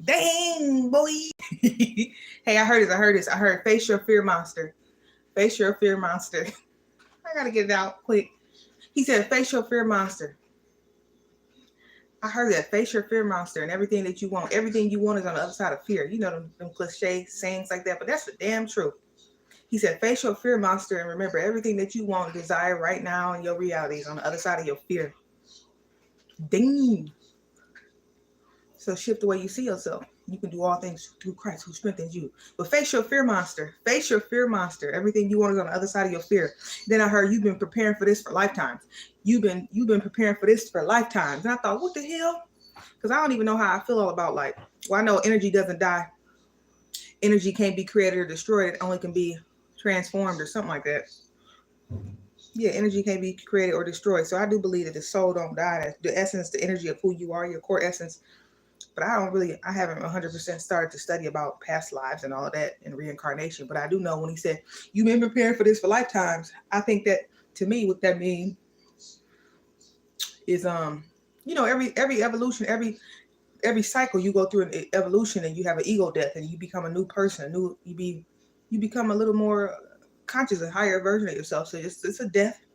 Dang, boy. Hey, I heard this. I heard face your fear monster. Face your fear monster. I gotta get it out quick. He said, face your fear monster. I heard that. Face your fear monster and everything that you want. Everything you want is on the other side of fear. You know them cliche sayings like that, but that's the damn truth. He said, face your fear monster and remember everything that you want and desire right now in your reality is on the other side of your fear. Ding. So shift the way you see yourself. You can do all things through Christ who strengthens you. But face your fear monster. Face your fear monster. Everything you want is on the other side of your fear. Then I heard you've been preparing for this for lifetimes. You've been preparing for this for lifetimes. And I thought, what the hell? Because I don't even know how I feel all about life. Well, I know energy doesn't die. Energy can't be created or destroyed. It only can be transformed or something like that. Yeah, energy can't be created or destroyed. So I do believe that the soul don't die. That the essence, the energy of who you are, your core essence. But I haven't 100% started to study about past lives and all of that and reincarnation. But I do know when he said, you've been preparing for this for lifetimes, I think that to me, what that means is, every evolution, every cycle you go through an evolution and you have an ego death and you become a new person, you become a little more conscious, a higher version of yourself. So it's a death.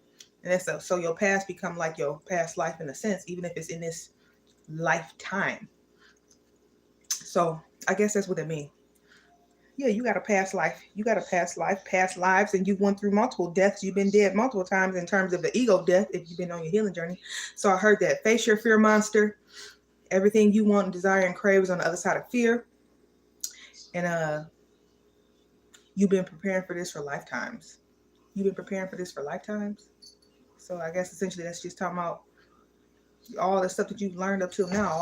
And so your past become like your past life in a sense, even if it's in this lifetime. So I guess that's what it means. Yeah, you got a past life. You got a past life, past lives, and you went through multiple deaths. You've been dead multiple times in terms of the ego death if you've been on your healing journey. So I heard that. Face your fear monster. Everything you want and desire and crave is on the other side of fear. And you've been preparing for this for lifetimes. You've been preparing for this for lifetimes. So I guess essentially that's just talking about all the stuff that you've learned up till now,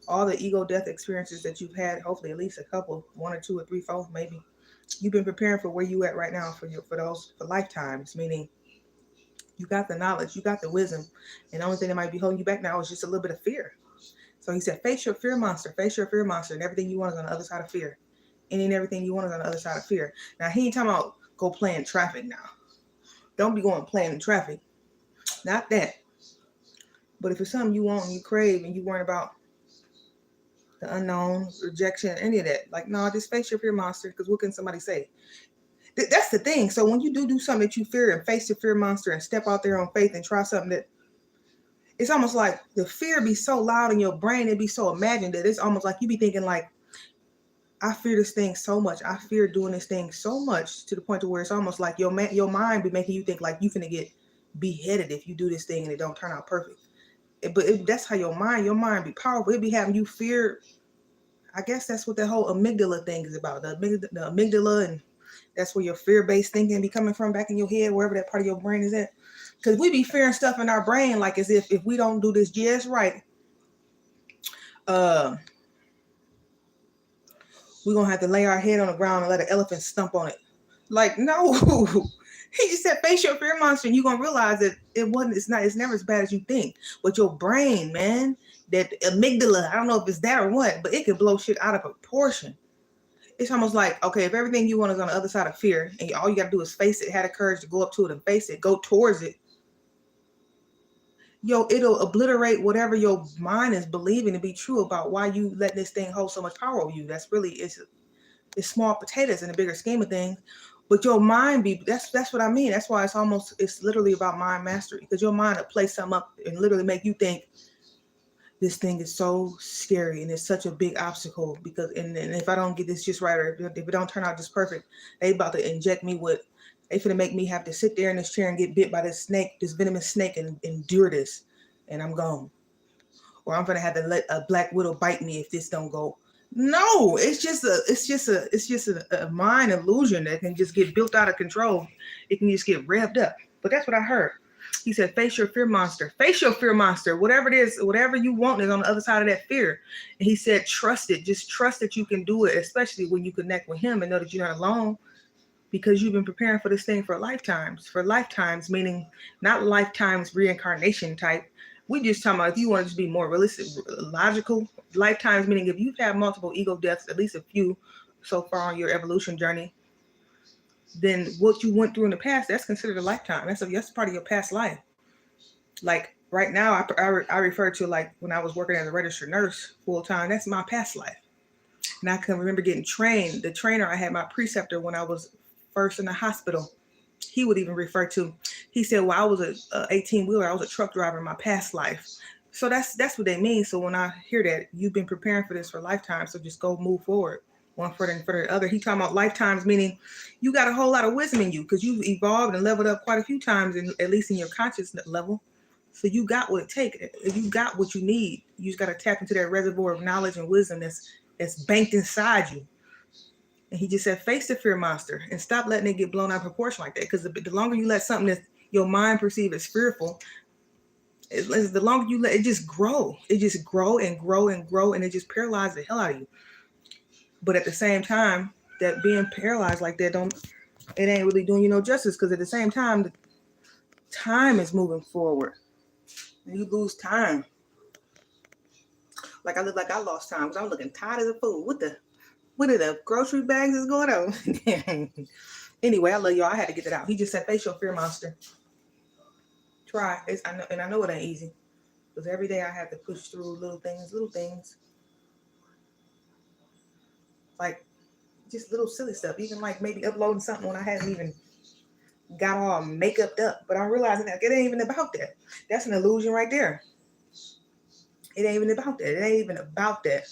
all the ego death experiences that you've had, hopefully at least a couple, 1 or 2 or 3, 4, maybe. You've been preparing for where you at right now for lifetimes, meaning you got the knowledge, you got the wisdom, and the only thing that might be holding you back now is just a little bit of fear. So he said, face your fear monster, and everything you want is on the other side of fear. Any and everything you want is on the other side of fear. Now, he ain't talking about go play in traffic now. Don't be going playing in traffic. Not that. But if it's something you want and you crave and you worry about the unknown, rejection, any of that. Like, no, just face your fear monster, because what can somebody say? That's the thing. So when you do something that you fear and face your fear monster and step out there on faith and try something that, it's almost like the fear be so loud in your brain, it be so imagined that it's almost like you be thinking like, I fear this thing so much. I fear doing this thing so much to the point to where it's almost like your mind be making you think like you finna get beheaded if you do this thing and it don't turn out perfect. But that's how your mind be powerful. It be having you fear. I guess that's what that whole amygdala thing is about. The amygdala, and that's where your fear-based thinking be coming from, back in your head, wherever that part of your brain is at. Because we be fearing stuff in our brain, like as if we don't do this just right, we're gonna have to lay our head on the ground and let an elephant stomp on it. Like, no. He just said, face your fear monster, and you're going to realize that it's never as bad as you think. But your brain, man, that amygdala, I don't know if it's that or what, but it can blow shit out of proportion. It's almost like, okay, if everything you want is on the other side of fear, and all you got to do is face it, have the courage to go up to it and face it, go towards it, it'll obliterate whatever your mind is believing to be true about why you let this thing hold so much power over you. That's really, it's small potatoes in the bigger scheme of things. But your mind that's what I mean. That's why it's literally about mind mastery, because your mind will play something up and literally make you think this thing is so scary and it's such a big obstacle, because and if I don't get this just right, or if it don't turn out just perfect, they about to inject me with, they finna make me have to sit there in this chair and get bit by this venomous snake and endure this, and I'm gone. Or I'm gonna have to let a black widow bite me if this don't go. No, it's just a mind illusion that can just get built out of control. It can just get revved up. But that's what I heard. He said, face your fear monster. Face your fear monster. Whatever it is, whatever you want is on the other side of that fear. And he said, trust it. Just trust that you can do it, especially when you connect with him and know that you're not alone, because you've been preparing for this thing for lifetimes. For lifetimes, meaning not lifetimes reincarnation type. We just talking about if you want to be more realistic, logical, lifetimes, meaning if you've had multiple ego deaths, at least a few so far on your evolution journey, then what you went through in the past, that's considered a lifetime. That's part of your past life. Like right now, I refer to like when I was working as a registered nurse full time, that's my past life. And I can remember getting trained. The trainer, I had my preceptor when I was first in the hospital. He would even refer to, he said, well, I was a 18-wheeler. I was a truck driver in my past life. So that's what they mean. So when I hear that, you've been preparing for this for a lifetime. So just go move forward, one foot in front of the other. He talking about lifetimes, meaning you got a whole lot of wisdom in you because you've evolved and leveled up quite a few times, at least in your consciousness level. So you got what it takes. You got what you need. You just got to tap into that reservoir of knowledge and wisdom that's banked inside you. And he just said, face the fear monster and stop letting it get blown out of proportion like that. Because the longer you let something that your mind perceive as fearful, the longer you let it just grow. It just grow and grow and grow, and it just paralyzes the hell out of you. But at the same time, that being paralyzed like that, it ain't really doing you no justice. Because at the same time, the time is moving forward. And you lose time. Like I look like I lost time because I'm looking tired as a fool. What are the grocery bags is going on? Anyway, I love y'all. I had to get that out. He just said, face your fear monster. Try. I know it ain't easy. Because every day I have to push through little things. Like just little silly stuff. Even like maybe uploading something when I hadn't even got all makeuped up. But I'm realizing that it ain't even about that. That's an illusion right there. It ain't even about that.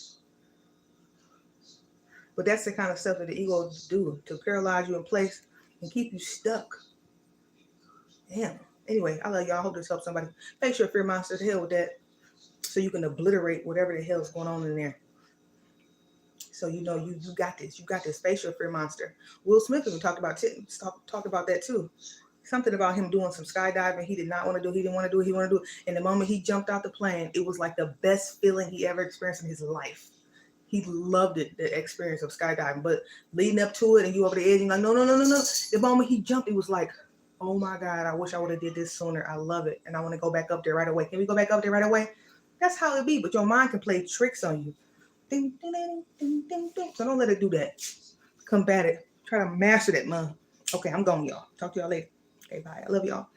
But that's the kind of stuff that the ego do to paralyze you in place and keep you stuck. Damn. Anyway, I love y'all. I hope this helps somebody. Face your fear monster to hell with that, so you can obliterate whatever the hell is going on in there. So you know you got this. You got this. Face your fear monster. Will Smith even talked about that too. Something about him doing some skydiving. He did not want to do. He didn't want to do it. He wanted to do it. And the moment he jumped out the plane, it was like the best feeling he ever experienced in his life. He loved it, the experience of skydiving. But leading up to it, and you over the edge, and like, no. The moment he jumped, it was like, oh my God, I wish I would have did this sooner. I love it. And I want to go back up there right away. Can we go back up there right away? That's how it be. But your mind can play tricks on you. Ding, ding, ding, ding, ding, ding. So don't let it do that. Combat it. Try to master that, man. Okay, I'm going, y'all. Talk to y'all later. Okay, bye. I love y'all.